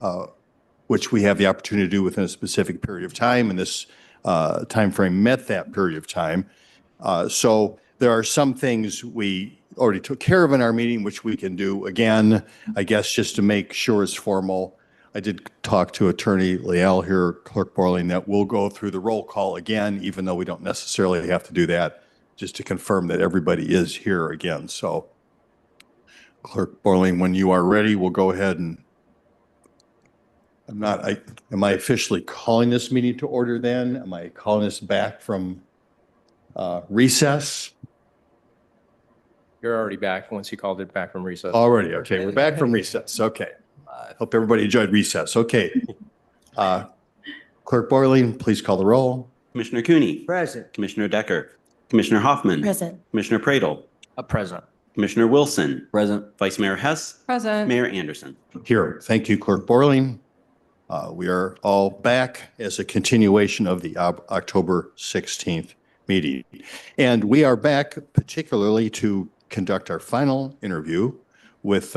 uh, which we have the opportunity to do within a specific period of time, and this timeframe met that period of time. So there are some things we already took care of in our meeting, which we can do again, I guess, just to make sure it's formal. I did talk to Attorney Leal here, Clerk Borling, that we'll go through the roll call again, even though we don't necessarily have to do that, just to confirm that everybody is here again. So Clerk Borling, when you are ready, we'll go ahead and am I officially calling this meeting to order then? Am I calling this back from recess? You're already back once you called it back from recess. Already, okay, we're back from recess, okay. I hope everybody enjoyed recess, okay. Clerk Borling, please call the roll. Commissioner Cooney. Present. Commissioner Decker. Commissioner Hoffman. Present. Commissioner Pradle. Present. Commissioner Wilson. Present. Vice Mayor Hess. Present. Mayor Anderson. Here, thank you, Clerk Borling. We are all back as a continuation of the October 16th meeting. And we are back particularly to conduct our final interview with,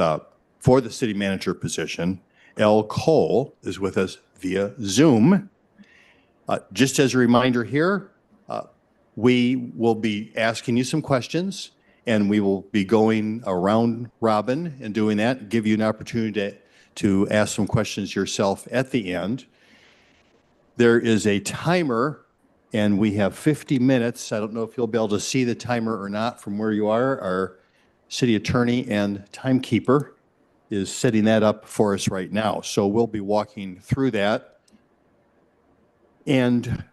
for the city manager position. Elle Cole is with us via Zoom. Just as a reminder here, we will be asking you some questions, and we will be going around robin and doing that, give you an opportunity to ask some questions yourself at the end. There is a timer, and we have 50 minutes. I don't know if you'll be able to see the timer or not from where you are. Our city attorney and timekeeper is setting that up for us right now. So we'll be walking through that. And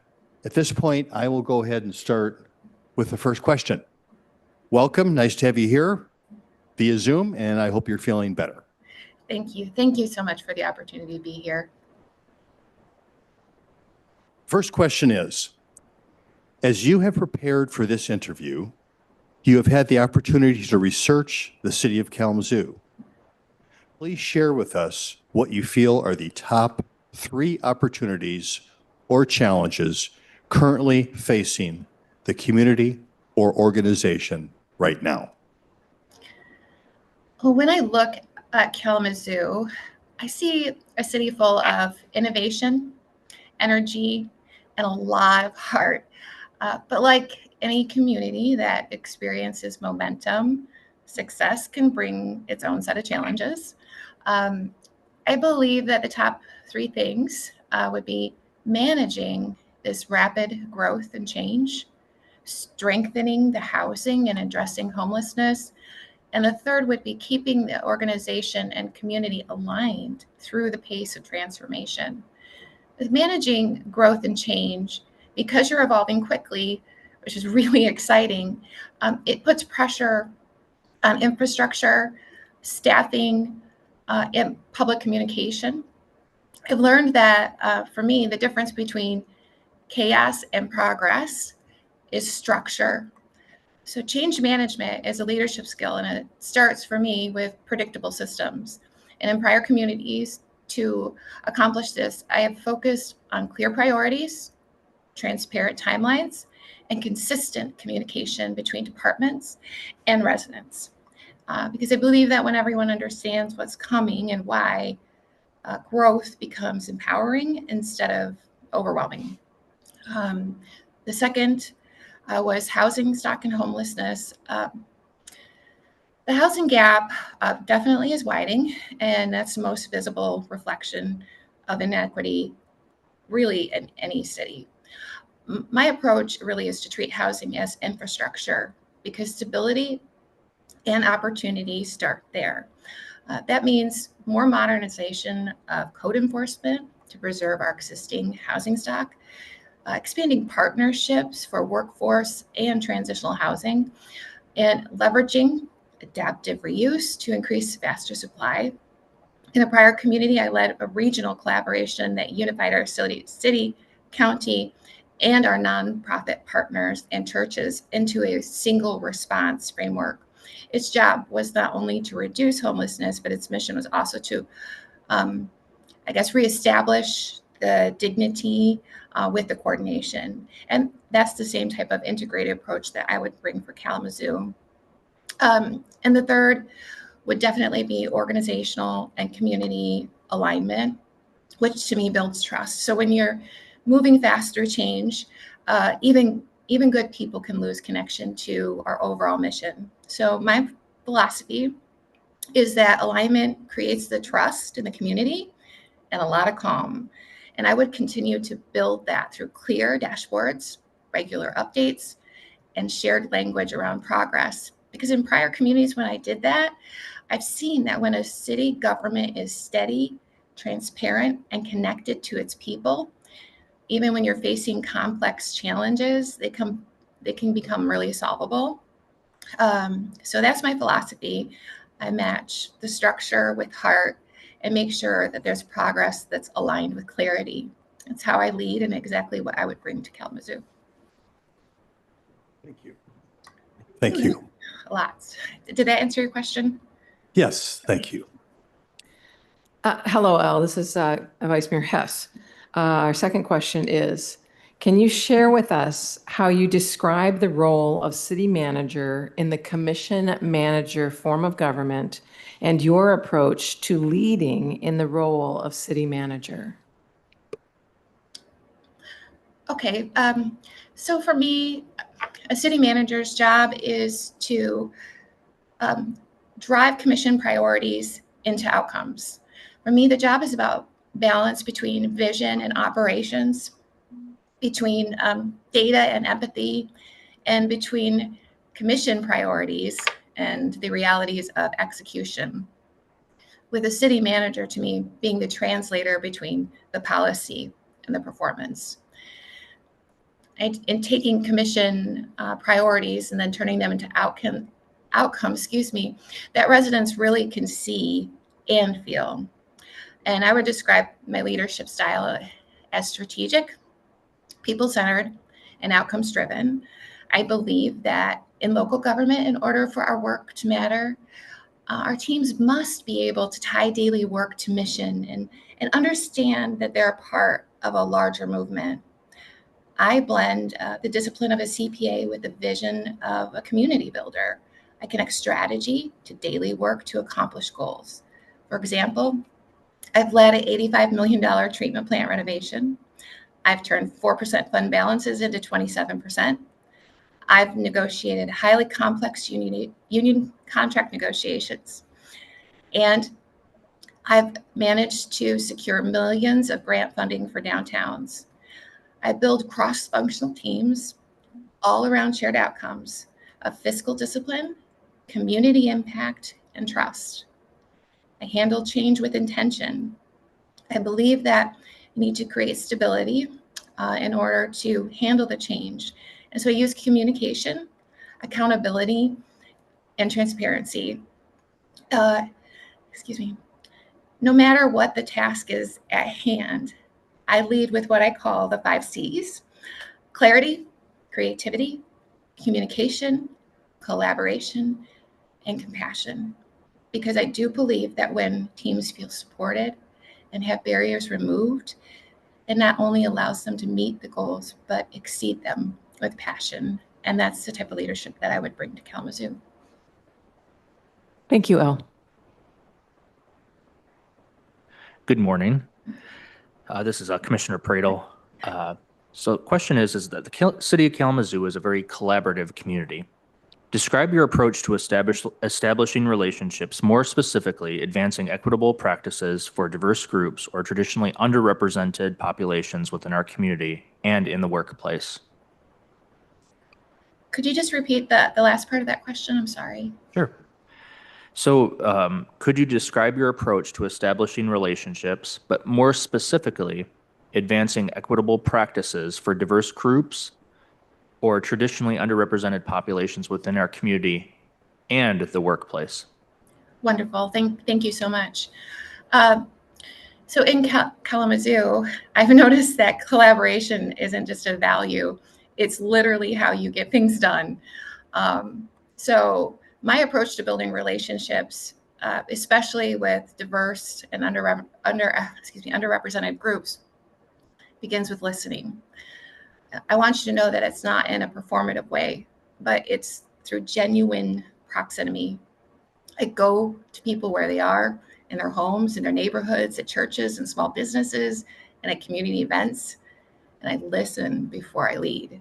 at this point, I will go ahead and start with the first question. Welcome, nice to have you here via Zoom, and I hope you're feeling better. Thank you. Thank you so much for the opportunity to be here. First question is, as you have prepared for this interview, you have had the opportunity to research the city of Kalamazoo. Please share with us what you feel are the top 3 opportunities or challenges currently facing the community or organization right now. Well, when I look at Kalamazoo, I see a city full of innovation, energy, and a lot of heart. But like any community that experiences momentum, success can bring its own set of challenges. I believe that the top 3 things would be managing this rapid growth and change, strengthening the housing and addressing homelessness, and the third would be keeping the organization and community aligned through the pace of transformation. With managing growth and change, because you're evolving quickly, which is really exciting, it puts pressure on infrastructure, staffing, and public communication. I've learned that for me, the difference between chaos and progress is structure. So change management is a leadership skill, and it starts for me with predictable systems. And in prior communities, to accomplish this, I have focused on clear priorities, transparent timelines, and consistent communication between departments and residents. Because I believe that when everyone understands what's coming and why, growth becomes empowering instead of overwhelming. The second was housing stock and homelessness. The housing gap definitely is widening, and that's the most visible reflection of inequity really in any city. My approach really is to treat housing as infrastructure, because stability and opportunity start there. That means more modernization of code enforcement to preserve our existing housing stock, expanding partnerships for workforce and transitional housing, and leveraging adaptive reuse to increase faster supply. In a prior community, I led a regional collaboration that unified our city, county, and our nonprofit partners and churches into a single response framework. Its job was not only to reduce homelessness, but its mission was also to, reestablish the dignity with the coordination. And that's the same type of integrated approach that I would bring for Kalamazoo. And the third would definitely be organizational and community alignment, which to me builds trust. So when you're moving fast through change, even good people can lose connection to our overall mission. So my philosophy is that alignment creates the trust in the community and a lot of calm. And I would continue to build that through clear dashboards, regular updates, and shared language around progress. Because in prior communities, when I did that, I've seen that when a city government is steady, transparent, and connected to its people, even when you're facing complex challenges, they can become really solvable. So that's my philosophy. I match the structure with heart and make sure that there's progress that's aligned with clarity. That's how I lead and exactly what I would bring to Kalamazoo. Thank you. Thank you. Lots. Did that answer your question? Yes, thank you. Hello, Elle. This is Vice Mayor Hess. Our second question is, can you share with us how you describe the role of city manager in the commission manager form of government and your approach to leading in the role of city manager? Okay. So for me, a city manager's job is to drive commission priorities into outcomes. For me, the job is about balance between vision and operations, between data and empathy, and between commission priorities and the realities of execution. With a city manager, to me, being the translator between the policy and the performance. And taking commission priorities and then turning them into outcomes, that residents really can see and feel. And I would describe my leadership style as strategic, people-centered, and outcomes-driven. I believe that in local government, in order for our work to matter, our teams must be able to tie daily work to mission and understand that they're a part of a larger movement. I blend the discipline of a CPA with the vision of a community builder. I connect strategy to daily work to accomplish goals. For example, I've led an $85 million treatment plant renovation. I've turned 4% fund balances into 27%. I've negotiated highly complex union contract negotiations. And I've managed to secure millions of grant funding for downtowns. I build cross-functional teams all around shared outcomes of fiscal discipline, community impact, and trust. I handle change with intention. I believe that you need to create stability in order to handle the change. And so I use communication, accountability, and transparency. No matter what the task is at hand, I lead with what I call the 5 C's: clarity, creativity, communication, collaboration, and compassion. Because I do believe that when teams feel supported and have barriers removed, it not only allows them to meet the goals, but exceed them with passion. And that's the type of leadership that I would bring to Kalamazoo. Thank you, Elle. Good morning. This is Commissioner Pradle. So the question is that the city of Kalamazoo is a very collaborative community. Describe your approach to establishing relationships, more specifically advancing equitable practices for diverse groups or traditionally underrepresented populations within our community and in the workplace. Could you just repeat the last part of that question? I'm sorry. Sure. So could you describe your approach to establishing relationships, but more specifically, advancing equitable practices for diverse groups or traditionally underrepresented populations within our community and the workplace? Wonderful. Thank you so much. So in Kalamazoo, I've noticed that collaboration isn't just a value. It's literally how you get things done. So my approach to building relationships, especially with diverse and underrepresented groups, begins with listening. I want you to know that it's not in a performative way, but it's through genuine proximity. I go to people where they are, in their homes, in their neighborhoods, at churches and small businesses, and at community events, and I listen before I lead.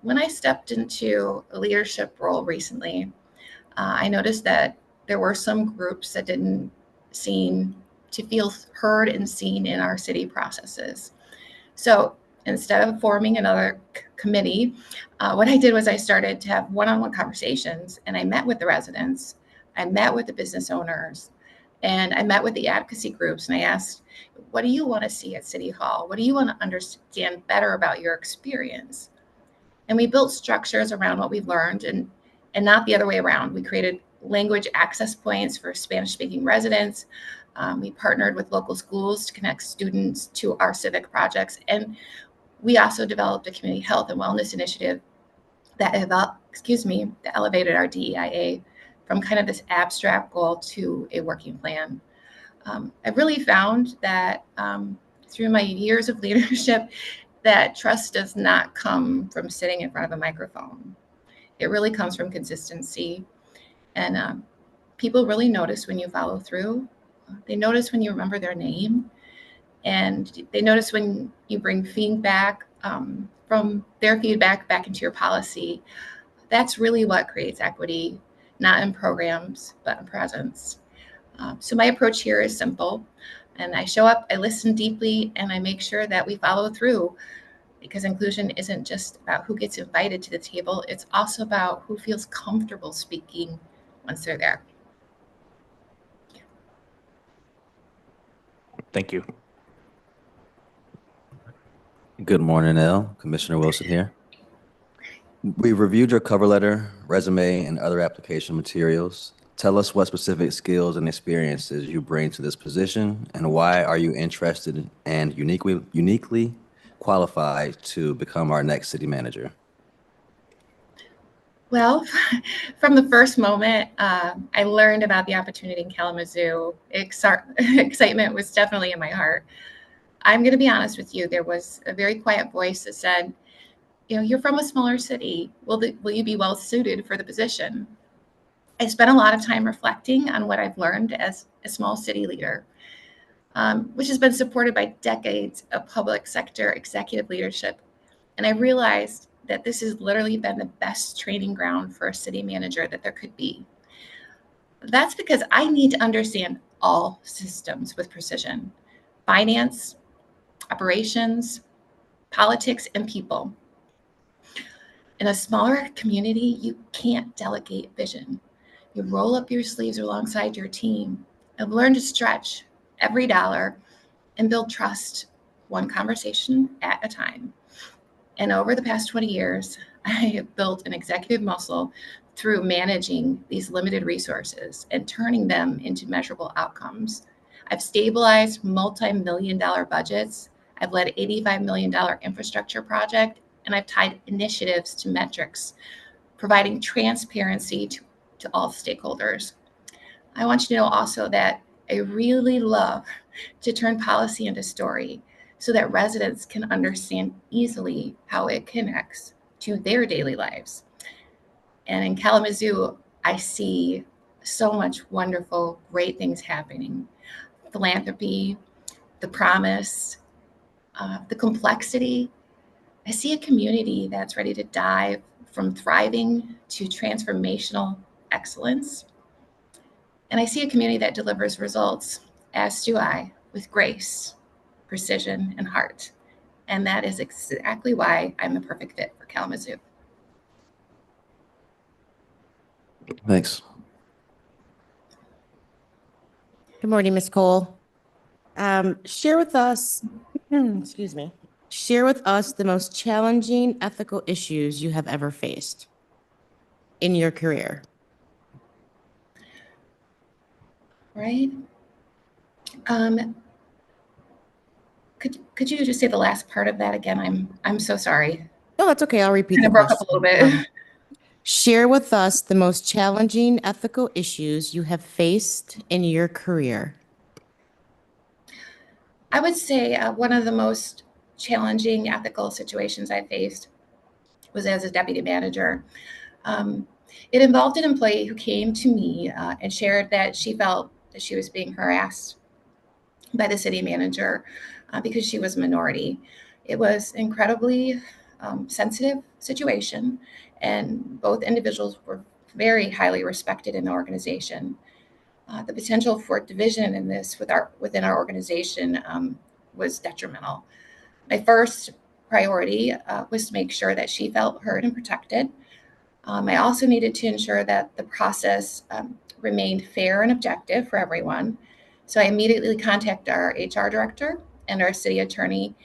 When I stepped into a leadership role recently, I noticed that there were some groups that didn't seem to feel heard and seen in our city processes. So instead of forming another committee, what I did was I started to have one-on-one conversations, and I met with the residents, I met with the business owners, and I met with the advocacy groups, and I asked, what do you want to see at City Hall? What do you want to understand better about your experience? And we built structures around what we've learned, and not the other way around. We created language access points for Spanish-speaking residents. We partnered with local schools to connect students to our civic projects. And we also developed a community health and wellness initiative that elevated our DEIA from kind of this abstract goal to a working plan. I really found that through my years of leadership, that trust does not come from sitting in front of a microphone. It really comes from consistency. And people really notice when you follow through. They notice when you remember their name. And they notice when you bring feedback from their feedback back into your policy. That's really what creates equity, not in programs, but in presence. So my approach here is simple. And I show up, I listen deeply, and I make sure that we follow through, because inclusion isn't just about who gets invited to the table. It's also about who feels comfortable speaking once they're there. Thank you. Good morning, Elle. Commissioner Wilson here. We reviewed your cover letter, resume, and other application materials. Tell us what specific skills and experiences you bring to this position, and why are you interested and uniquely qualified to become our next city manager? Well, from the first moment I learned about the opportunity in Kalamazoo, excitement was definitely in my heart. I'm going to be honest with you. There was a very quiet voice that said, you're from a smaller city. Will you be well suited for the position? I spent a lot of time reflecting on what I've learned as a small city leader, which has been supported by decades of public sector executive leadership. And I realized that this has literally been the best training ground for a city manager that there could be. That's because I need to understand all systems with precision: finance, operations, politics, and people. In a smaller community, you can't delegate vision. You roll up your sleeves alongside your team and learn to stretch every dollar and build trust one conversation at a time. And over the past 20 years, I have built an executive muscle through managing these limited resources and turning them into measurable outcomes. I've stabilized multi-million-dollar budgets. I've led $85 million infrastructure project, and I've tied initiatives to metrics, providing transparency to all stakeholders. I want you to know also that I really love to turn policy into story so that residents can understand easily how it connects to their daily lives. And in Kalamazoo, I see so much wonderful, great things happening. Philanthropy, the promise, the complexity. I see a community that's ready to dive from thriving to transformational excellence. And I see a community that delivers results, as do I, with grace, precision, and heart. And that is exactly why I'm the perfect fit for Kalamazoo. Thanks. Good morning, Ms. Cole. Share with us, share with us the most challenging ethical issues you have ever faced in your career. Right? Could you just say the last part of that again? I'm so sorry. No, that's okay. I'll repeat Kind the of broke up a question. little bit. Share with us the most challenging ethical issues you have faced in your career. I would say one of the most challenging ethical situations I faced was as a deputy manager. It involved an employee who came to me and shared that she felt that she was being harassed by the city manager because she was a minority. It was incredibly sensitive situation, and both individuals were very highly respected in the organization. The potential for division in this within our organization was detrimental. My first priority was to make sure that she felt heard and protected. I also needed to ensure that the process remained fair and objective for everyone. So I immediately contacted our HR director and our city attorney,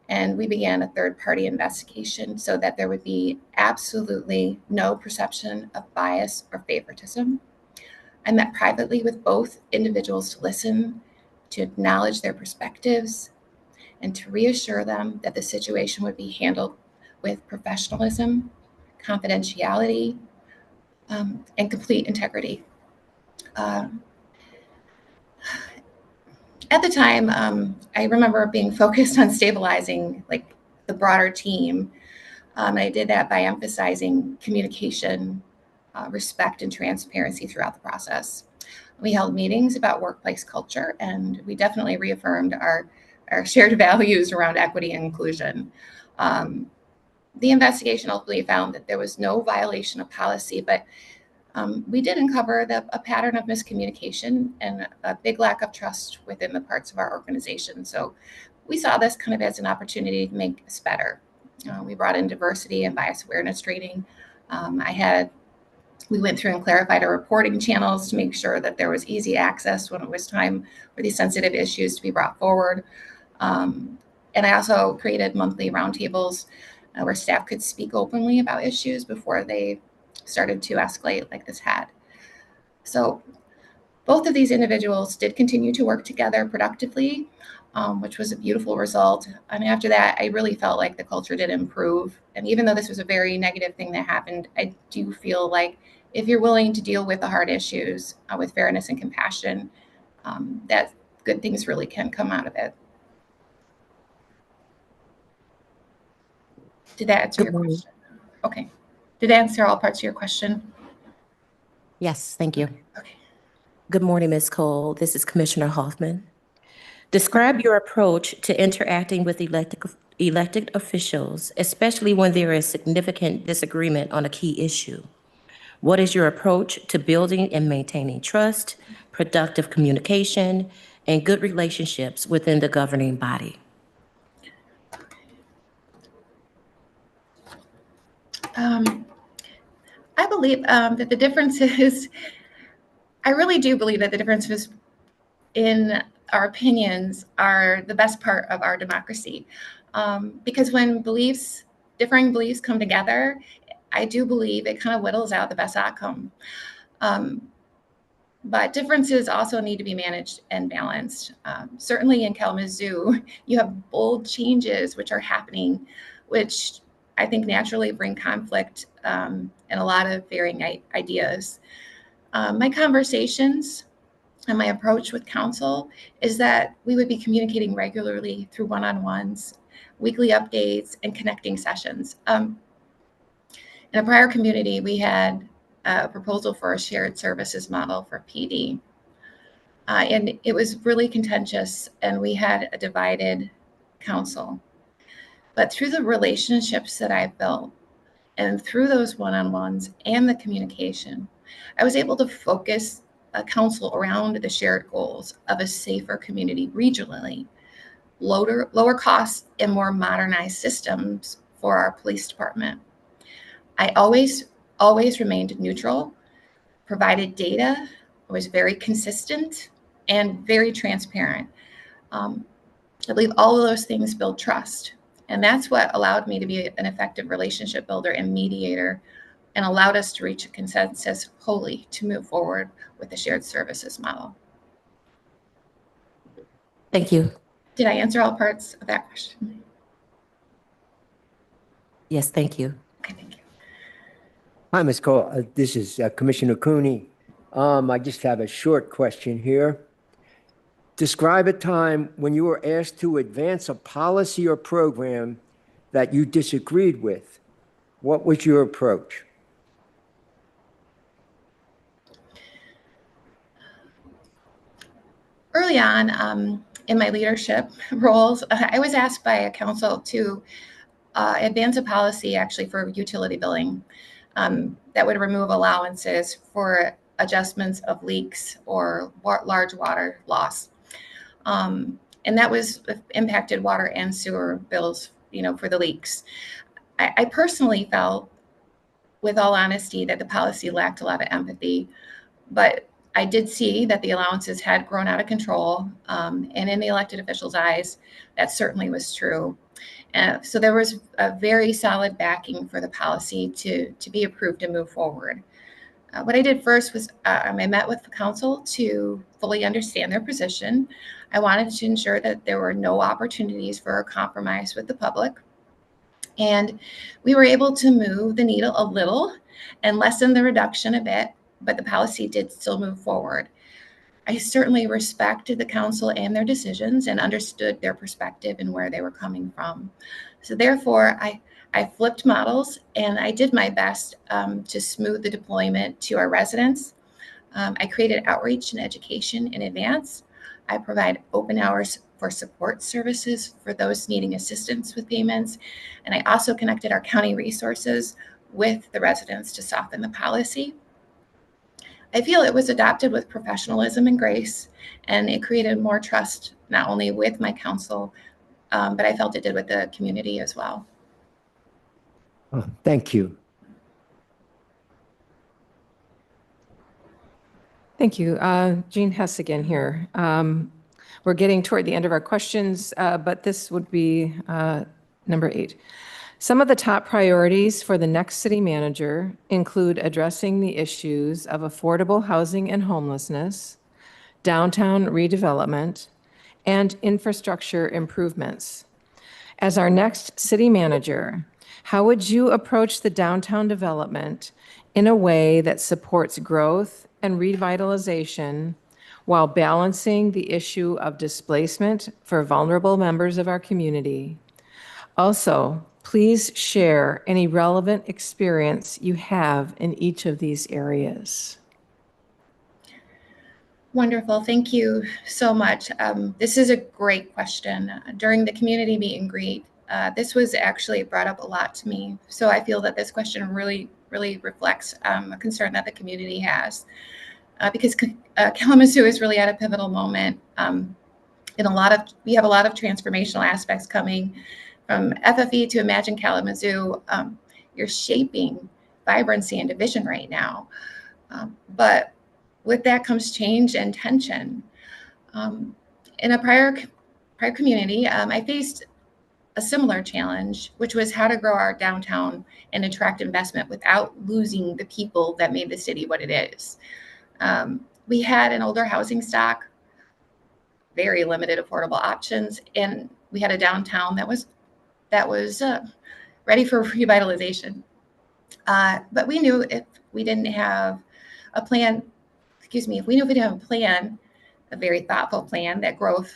and we began a third-party investigation so that there would be absolutely no perception of bias or favoritism. I met privately with both individuals to listen, to acknowledge their perspectives, and to reassure them that the situation would be handled with professionalism, confidentiality, and complete integrity. At the time, I remember being focused on stabilizing like the broader team. I did that by emphasizing communication, respect, and transparency throughout the process. We held meetings about workplace culture, and we definitely reaffirmed our shared values around equity and inclusion. The investigation ultimately found that there was no violation of policy, but we did uncover a pattern of miscommunication and a big lack of trust within the parts of our organization. So we saw this kind of as an opportunity to make us better. We brought in diversity and bias awareness training. We went through and clarified our reporting channels to make sure that there was easy access when it was time for these sensitive issues to be brought forward. And I also created monthly roundtables where staff could speak openly about issues before they started to escalate like this had. So both of these individuals did continue to work together productively, which was a beautiful result. And after that, I really felt like the culture did improve. And even though this was a very negative thing that happened, I do feel like if you're willing to deal with the hard issues with fairness and compassion, that good things really can come out of it. Did that answer your question? Okay. Did that answer all parts of your question? Yes, thank you. Okay. Good morning, Ms. Cole. This is Commissioner Hoffman. Describe your approach to interacting with elected officials, especially when there is significant disagreement on a key issue. What is your approach to building and maintaining trust, productive communication, and good relationships within the governing body? I believe that the differences, I really do believe that the differences in our opinions are the best part of our democracy. Because when differing beliefs come together, I do believe it kind of whittles out the best outcome. But differences also need to be managed and balanced. Certainly in Kalamazoo, you have bold changes which are happening, which I think naturally bring conflict and a lot of varying ideas. My conversations and my approach with council is that we would be communicating regularly through one-on-ones, weekly updates, and connecting sessions. In a prior community, we had a proposal for a shared services model for PD. And it was really contentious, and we had a divided council. But through the relationships that I've built and through those one-on-ones and the communication, I was able to focus a council around the shared goals of a safer community regionally, lower costs, and more modernized systems for our police department. I always remained neutral, provided data, was very consistent, and very transparent. I believe all of those things build trust. And that's what allowed me to be an effective relationship builder and mediator, and allowed us to reach a consensus wholly to move forward with the shared services model. Thank you. Did I answer all parts of that question? Yes, thank you. Okay, thank you. Hi, Ms. Cole. This is Commissioner Cooney. I just have a short question here. Describe a time when you were asked to advance a policy or program that you disagreed with. What was your approach? early on in my leadership roles, I was asked by a council to advance a policy actually for utility billing that would remove allowances for adjustments of leaks or large water loss. And that was impacted water and sewer bills, for the leaks. I personally felt, with all honesty, that the policy lacked a lot of empathy, but I did see that the allowances had grown out of control, and in the elected officials' eyes, that certainly was true. So there was a very solid backing for the policy to be approved and move forward. What I did first was I met with the council to fully understand their position. I wanted to ensure that there were no opportunities for a compromise with the public. And we were able to move the needle a little and lessen the reduction a bit, but the policy did still move forward. I certainly respected the council and their decisions and understood their perspective and where they were coming from. So therefore, I flipped models and I did my best to smooth the deployment to our residents. I created outreach and education in advance. I provide open hours for support services for those needing assistance with payments. And I also connected our county resources with the residents to soften the policy. I feel it was adopted with professionalism and grace, and it created more trust, not only with my council, but I felt it did with the community as well. Oh, thank you. Thank you. Jean Hess again here. We're getting toward the end of our questions, but this would be number 8. Some of the top priorities for the next city manager include addressing the issues of affordable housing and homelessness, downtown redevelopment, and infrastructure improvements. As our next city manager, how would you approach the downtown development in a way that supports growth and revitalization while balancing the issue of displacement for vulnerable members of our community? Also, please share any relevant experience you have in each of these areas. Wonderful. Thank you so much. This is a great question. During the community meet and greet, this was actually brought up a lot to me. So I feel that this question really reflects a concern that the community has. Because Kalamazoo is really at a pivotal moment. We have a lot of transformational aspects coming from FFE to Imagine Kalamazoo. You're shaping vibrancy and division right now. But with that comes change and tension. In a prior community, I faced a similar challenge, which was how to grow our downtown and attract investment without losing the people that made the city what it is. We had an older housing stock, very limited affordable options, and we had a downtown that was ready for revitalization. But we knew if we didn't have a plan, if we knew if we didn't have a plan, a very thoughtful plan, that growth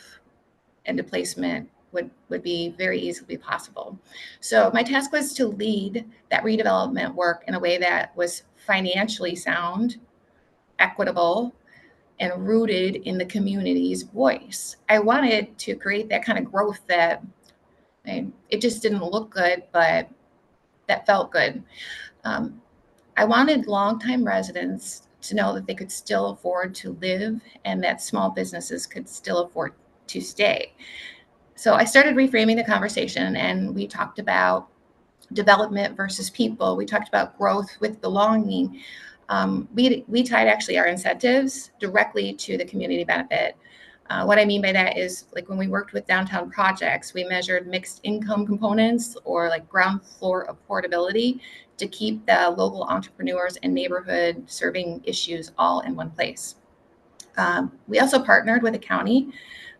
and displacement would be very easily possible. So my task was to lead that redevelopment work in a way that was financially sound, equitable, and rooted in the community's voice. I wanted to create that kind of growth that it just didn't look good, but that felt good. I wanted longtime residents to know that they could still afford to live and that small businesses could still afford to stay. So I started reframing the conversation, and we talked about development versus people. We talked about growth with belonging. We tied actually our incentives directly to the community benefit. What I mean by that is, like, when we worked with downtown projects, we measured mixed income components or like ground floor affordability to keep the local entrepreneurs and neighborhood serving issues all in one place. We also partnered with the county,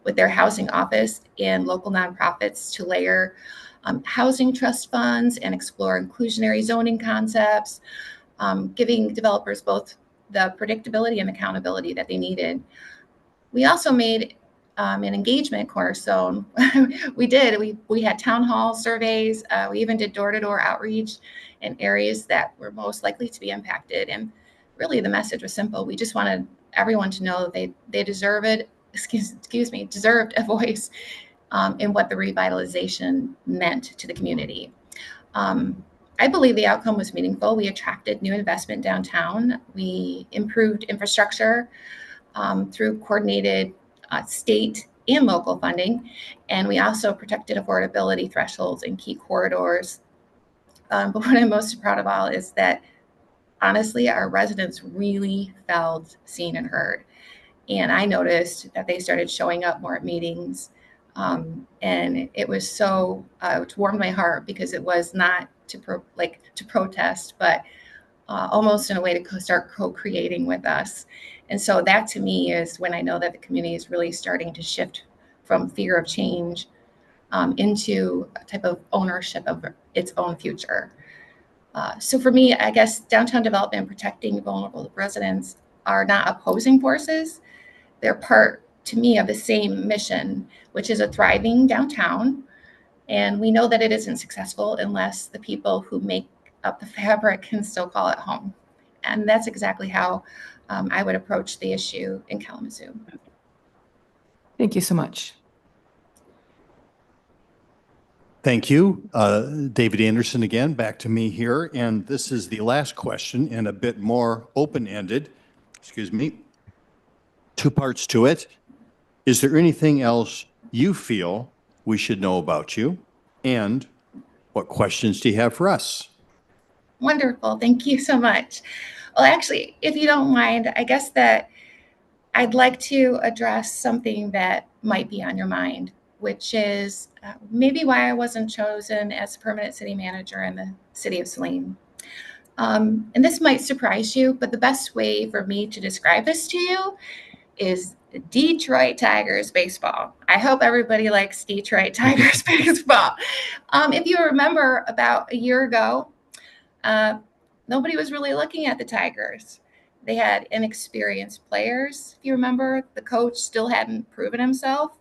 with their housing office and local nonprofits to layer housing trust funds and explore inclusionary zoning concepts, giving developers both the predictability and accountability that they needed. We also made an engagement cornerstone. We had town hall surveys. We even did door-to-door outreach in areas that were most likely to be impacted. And really the message was simple. We just wanted everyone to know that they deserve it excuse me, deserved a voice in what the revitalization meant to the community. I believe the outcome was meaningful. We attracted new investment downtown. We improved infrastructure through coordinated state and local funding. And we also protected affordability thresholds in key corridors. But what I'm most proud of all is that, honestly, our residents really felt seen and heard. And I noticed that they started showing up more at meetings. And it was so, it warmed my heart because it was not to protest, but almost in a way to start co-creating with us. And so that to me is when I know that the community is really starting to shift from fear of change into a type of ownership of its own future. So for me, I guess downtown development and protecting vulnerable residents are not opposing forces. They're part, to me, of the same mission, which is a thriving downtown. And we know that it isn't successful unless the people who make up the fabric can still call it home. And that's exactly how I would approach the issue in Kalamazoo. Thank you so much. Thank you. David Anderson again, back to me here. And this is the last question and a bit more open-ended. Excuse me. Two parts to it. Is there anything else you feel we should know about you? And what questions do you have for us? Wonderful. Thank you so much. Well, actually, if you don't mind, I guess that I'd like to address something that might be on your mind, which is maybe why I wasn't chosen as permanent city manager in the city of Saline. And this might surprise you, but the best way for me to describe this to you is Detroit Tigers baseball. I hope everybody likes Detroit Tigers baseball. If you remember about a year ago, nobody was really looking at the Tigers. They had inexperienced players. If you remember, the coach still hadn't proven himself.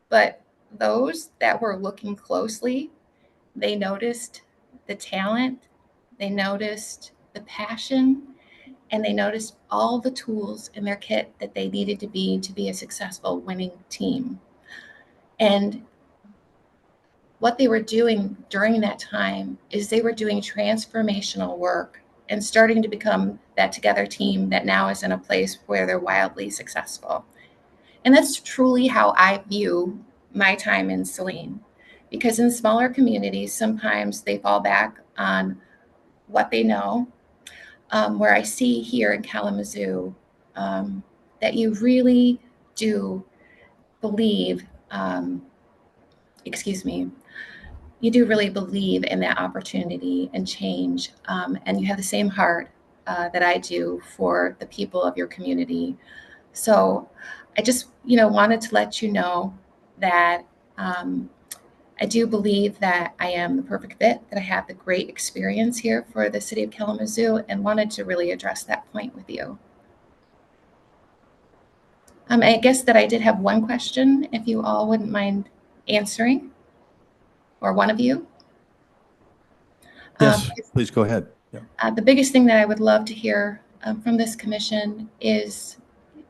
But those that were looking closely, they noticed the talent, they noticed the passion, and they noticed all the tools in their kit that they needed to be a successful winning team. And what they were doing during that time is they were doing transformational work and starting to become that together team that now is in a place where they're wildly successful. And that's truly how I view my time in Saline, because in smaller communities, sometimes they fall back on what they know, where I see here in Kalamazoo that you really do believe, you do really believe in that opportunity and change, and you have the same heart that I do for the people of your community. So I just, wanted to let you know that I do believe that I am the perfect fit, that I have the great experience here for the city of Kalamazoo, and wanted to really address that point with you. I guess that I did have one question, if you all wouldn't mind answering, or one of you. Yes, please go ahead. Yeah. The biggest thing that I would love to hear from this commission is,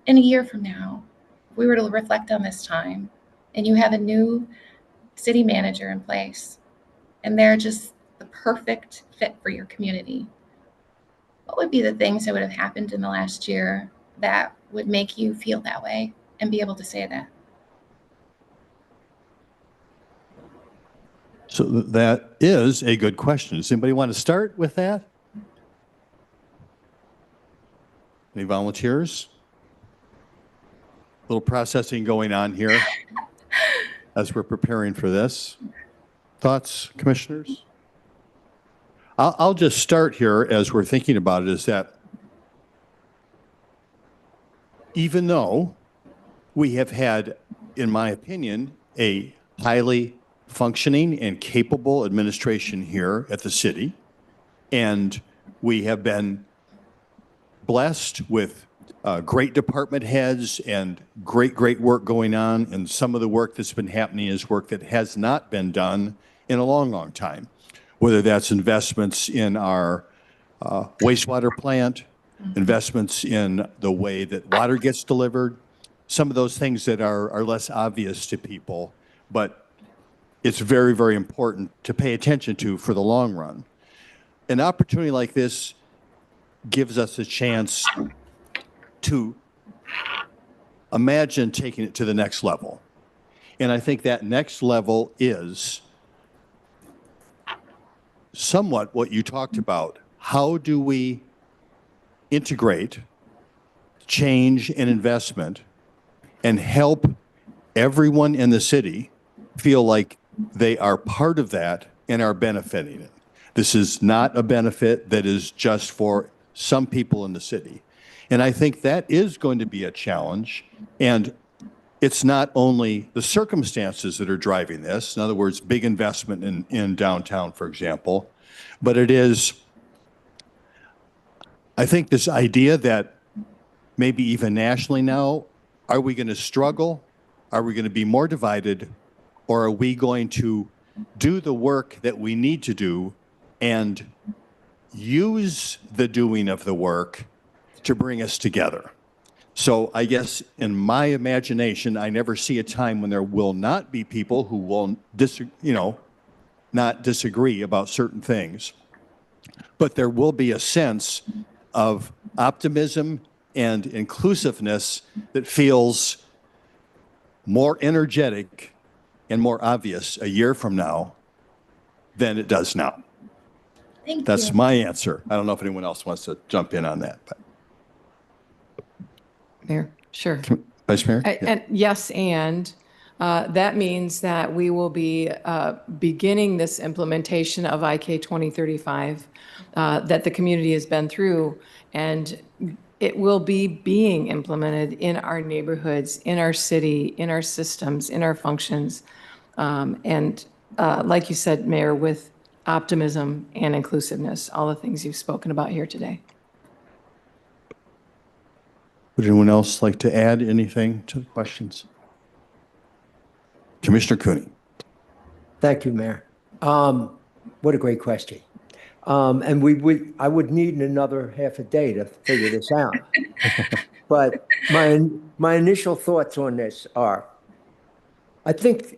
in a year from now, if we were to reflect on this time, and you have a new city manager in place, and they're just the perfect fit for your community, what would be the things that would have happened in the last year that would make you feel that way and be able to say that? So that is a good question. Does anybody want to start with that? Any volunteers? A little processing going on here as we're preparing for this. Thoughts, commissioners? I'll just start here as we're thinking about it, is that even though we have had, in my opinion, a highly functioning and capable administration here at the city, and we have been blessed with great department heads and great work going on, and some of the work that's been happening is work that has not been done in a long time, whether that's investments in our wastewater plant, investments in the way that water gets delivered, some of those things that are less obvious to people, but it's very, very important to pay attention to for the long run. An opportunity like this gives us a chance to imagine taking it to the next level. And I think that next level is somewhat what you talked about. How do we integrate change and investment and help everyone in the city feel like they are part of that and are benefiting it? This is not a benefit that is just for some people in the city. And I think that is going to be a challenge. And it's not only the circumstances that are driving this, in other words, big investment in downtown, for example, but it is, I think, this idea that maybe even nationally now, are we going to struggle? Are we going to be more divided? Or are we going to do the work that we need to do and use the doing of the work to bring us together? So I guess in my imagination, I never see a time when there will not be people who will not disagree about certain things, but there will be a sense of optimism and inclusiveness that feels more energetic and more obvious a year from now than it does now. Thank That's you. my answer. I don't know if anyone else wants to jump in on that, but Mayor, sure. Vice Mayor? Yeah. And yes, and that means that we will be beginning this implementation of IK 2035 that the community has been through, and it will be being implemented in our neighborhoods, in our city, in our systems, in our functions. And like you said, Mayor, with optimism and inclusiveness, all the things you've spoken about here today. Would anyone else like to add anything to the questions? Commissioner Cooney. Thank you, Mayor. What a great question. And I would need another half a day to figure this out. But my initial thoughts on this are, I think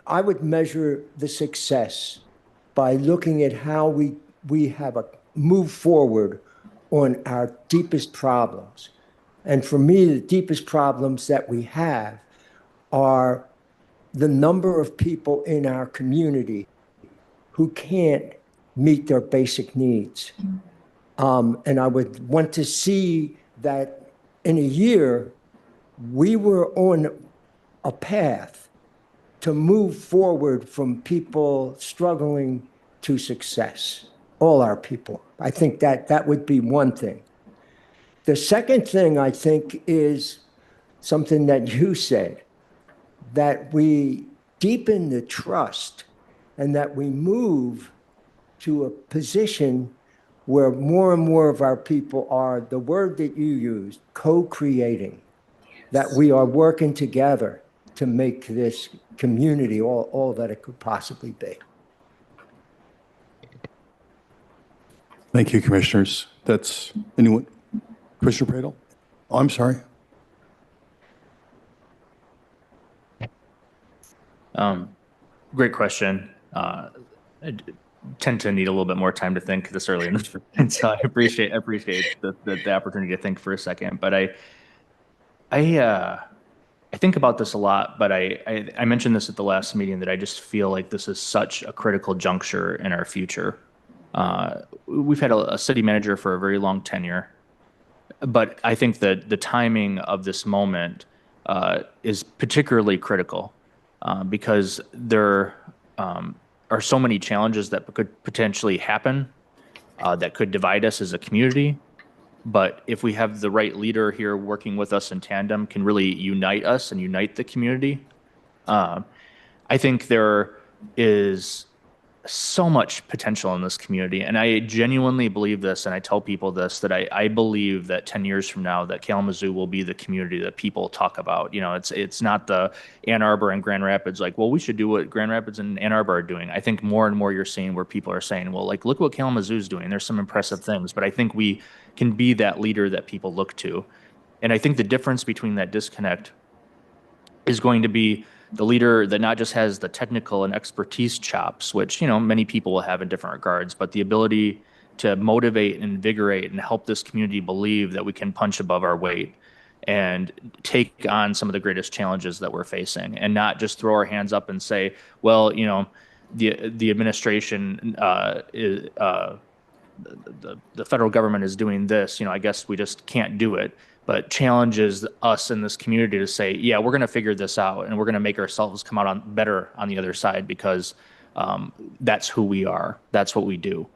I would measure the success by looking at how we have move forward on our deepest problems. And for me, the deepest problems that we have are the number of people in our community who can't meet their basic needs. And I would want to see that in a year, we were on a path to move forward from people struggling to success, all our people. I think that would be one thing. The second thing, I think, is something that you said, that we deepen the trust and that we move to a position where more and more of our people are, the word that you used, co-creating, that we are working together to make this community all that it could possibly be. Thank you, commissioners. That's anyone? Commissioner Pradel? Oh, I'm sorry. Great question. I tend to need a little bit more time to think this early in the and so I appreciate the opportunity to think for a second. But I think about this a lot, but I mentioned this at the last meeting that I just feel like this is such a critical juncture in our future. We've had a city manager for a very long tenure, but I think that the timing of this moment is particularly critical because there are so many challenges that could potentially happen that could divide us as a community. But if we have the right leader here working with us in tandem, can really unite us and unite the community. I think there is so much potential in this community. And I genuinely believe this, and I tell people this, that I believe that 10 years from now, that Kalamazoo will be the community that people talk about. You know, it's not the Ann Arbor and Grand Rapids, like, well, we should do what Grand Rapids and Ann Arbor are doing. I think more and more you're seeing where people are saying, well, like, look what Kalamazoo's doing. There's some impressive things, but I think we can be that leader that people look to. And I think the difference between that disconnect is going to be the leader that not just has the technical and expertise chops, which, many people will have in different regards, but the ability to motivate and invigorate and help this community believe that we can punch above our weight and take on some of the greatest challenges that we're facing, and not just throw our hands up and say, well, the administration, the federal government is doing this, I guess we just can't do it, but challenges us in this community to say, yeah, we're going to figure this out and we're going to make ourselves come out better on the other side, because that's who we are. That's what we do.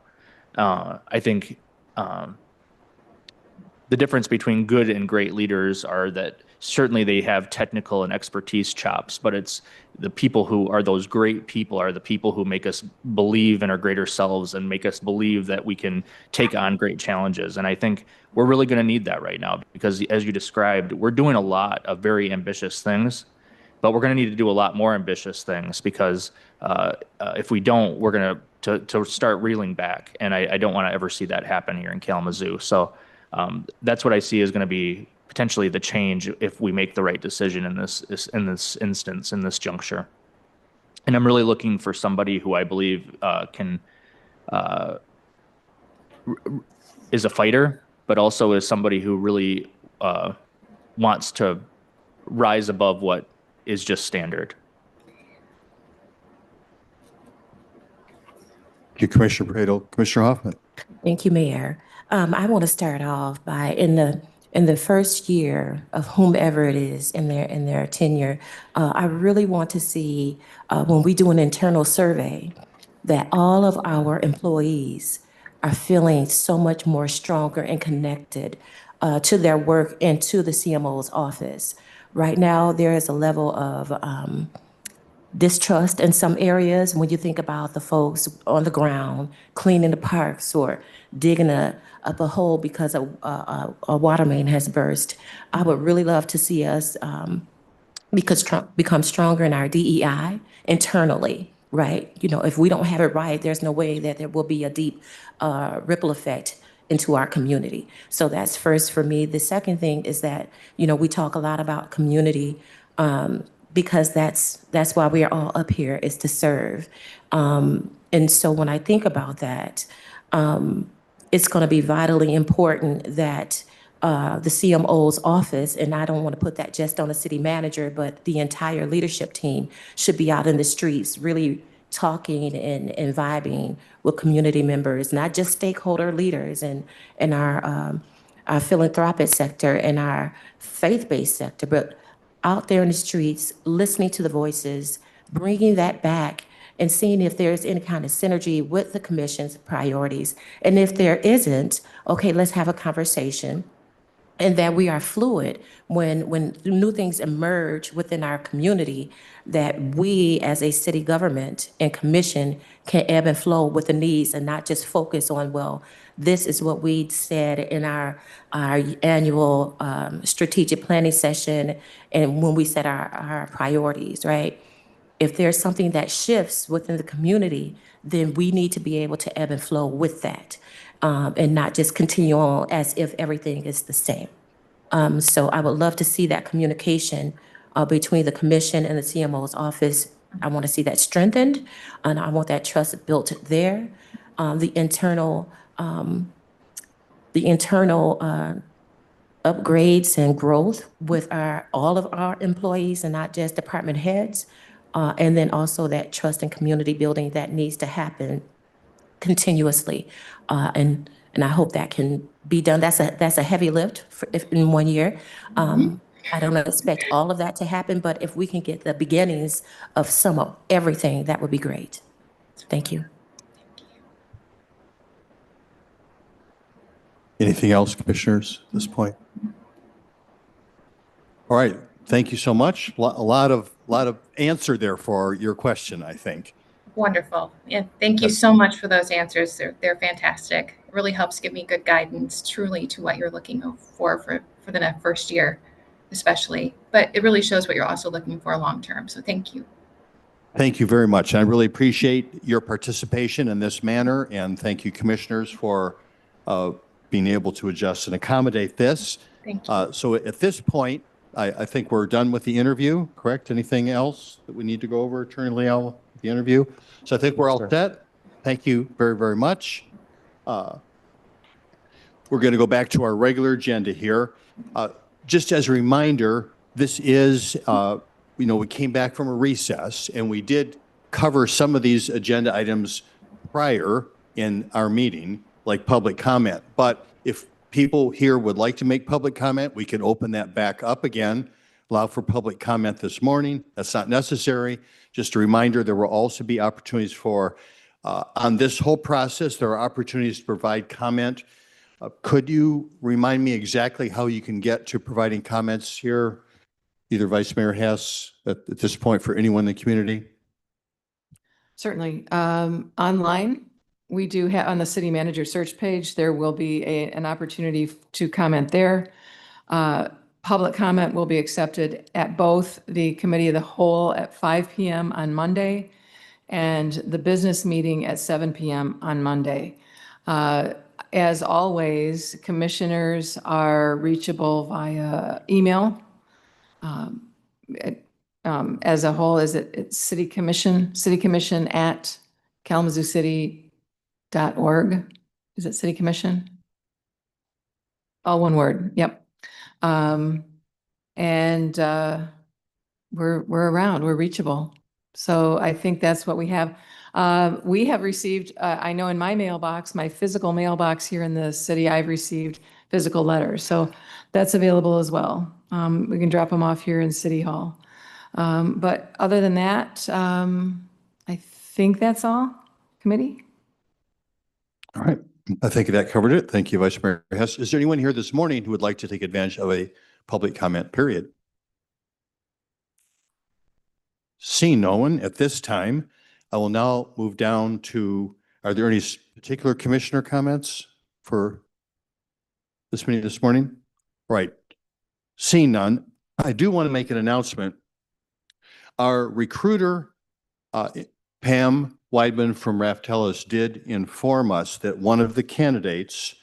I think the difference between good and great leaders are that certainly they have technical and expertise chops, but it's the people who are those great people are the people who make us believe in our greater selves and make us believe that we can take on great challenges. And I think we're really going to need that right now, because as you described, we're doing a lot of very ambitious things, but we're going to need to do a lot more ambitious things, because if we don't, we're going to start reeling back. And I don't want to ever see that happen here in Kalamazoo. So that's what I see is going to be potentially the change if we make the right decision in this instance, in this juncture. And I'm really looking for somebody who I believe is a fighter, but also is somebody who really wants to rise above what is just standard. Thank you, Commissioner Praedel. Commissioner Hoffman. Thank you, Mayor. I want to start off by in the first year of whomever it is in their tenure, I really want to see when we do an internal survey that all of our employees are feeling so much more stronger and connected to their work and to the CMO's office. Right now, there is a level of distrust in some areas when you think about the folks on the ground cleaning the parks or digging up a hole because a water main has burst. I would really love to see us become stronger in our DEI internally, right? If we don't have it right, there's no way that there will be a deep ripple effect into our community. So that's first for me. The second thing is that, we talk a lot about community because that's why we are all up here, is to serve. And so when I think about that, it's going to be vitally important that the CMO's office, and I don't want to put that just on the city manager, but the entire leadership team should be out in the streets really talking and vibing with community members, not just stakeholder leaders in our philanthropic sector and our faith-based sector, but out there in the streets, listening to the voices, bringing that back and seeing if there's any kind of synergy with the commission's priorities. And if there isn't, okay, let's have a conversation. And that we are fluid when new things emerge within our community, that we as a city government and commission can ebb and flow with the needs and not just focus on, well, this is what we said in our annual strategic planning session and when we set our priorities, right? If there's something that shifts within the community, then we need to be able to ebb and flow with that. And not just continue on as if everything is the same. So I would love to see that communication between the commission and the CMO's office. I want to see that strengthened, and I want that trust built there. The internal upgrades and growth with all of our employees and not just department heads. And then also that trust and community building that needs to happen continuously. And I hope that can be done. That's a heavy lift in 1 year. I don't expect all of that to happen, but if we can get the beginnings of some of everything, that would be great. Thank you. Anything else, commissioners, at this point? All right. Thank you so much. A lot of answer there for your question, I think. Wonderful. And thank you so much for those answers. They're fantastic. It really helps give me good guidance truly to what you're looking for the first year, especially. But it really shows what you're also looking for long term. So thank you. Thank you very much. I really appreciate your participation in this manner. And thank you, commissioners, for being able to adjust and accommodate this. Thank you. So at this point, I think we're done with the interview, correct? Anything else that we need to go over, Attorney Leal, the interview? So I think we're all set. Thank you very, very much. We're going to go back to our regular agenda here. Just as a reminder, this is, we came back from a recess and we did cover some of these agenda items prior in our meeting, like public comment. But if people here would like to make public comment, we can open that back up again, allow for public comment this morning. That's not necessary. Just a reminder, there will also be opportunities for, on this whole process, there are opportunities to provide comment. Could you remind me exactly how you can get to providing comments here, either Vice Mayor Hess, at this point for anyone in the community? Certainly. Online, we do have on the city manager search page, there will be an opportunity to comment there. Public comment will be accepted at both the committee of the whole at 5 p.m. on Monday and the business meeting at 7 p.m. on Monday. As always, commissioners are reachable via email. As a whole, it's city commission at kalamazoocity.org. Is it city commission? All one word. Yep. We're around, we're reachable. So I think that's what we have. We have received, I know in my mailbox, my physical mailbox here in the city, I've received physical letters. So that's available as well. We can drop them off here in City Hall. But other than that, I think that's all, committee. All right. I think that covered it. Thank you, Vice Mayor Hess. Is there anyone here this morning who would like to take advantage of a public comment period? Seeing no one at this time, I will now move down to, are there any particular commissioner comments for this meeting this morning? Right. Seeing none, I do want to make an announcement. Our recruiter, Pam Weidman from Raftellus, did inform us that one of the candidates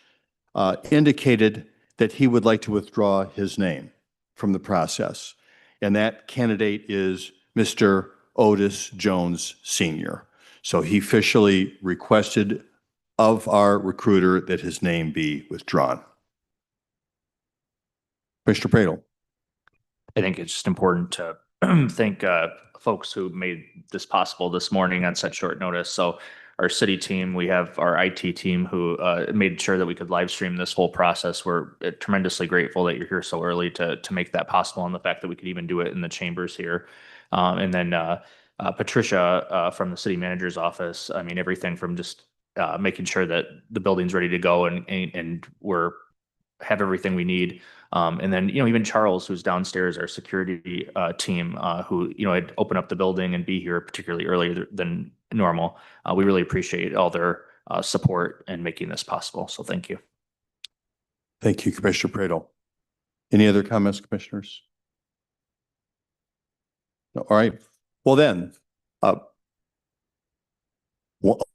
indicated that he would like to withdraw his name from the process. And that candidate is Mr. Otis Jones Sr. So he officially requested of our recruiter that his name be withdrawn. Mr. Pradel. I think it's just important to thank folks who made this possible this morning on such short notice. So our city team, we have our IT team who made sure that we could live stream this whole process. We're tremendously grateful that you're here so early to make that possible, and the fact that we could even do it in the chambers here. And then Patricia from the city manager's office. I mean, everything from just making sure that the building's ready to go and we're have everything we need. And then, even Charles, who's downstairs, our security team, who, had opened up the building and be here particularly earlier than normal. We really appreciate all their support in making this possible. So thank you. Thank you, Commissioner Pradel. Any other comments, commissioners? No, all right. Well then,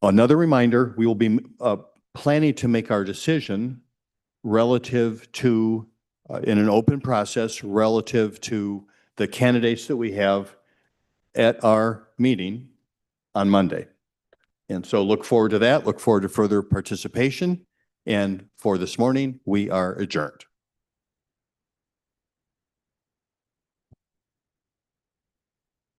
another reminder, we will be planning to make our decision relative to, in an open process, relative to the candidates that we have at our meeting on Monday. And so look forward to that. Look forward to further participation. And for this morning, we are adjourned.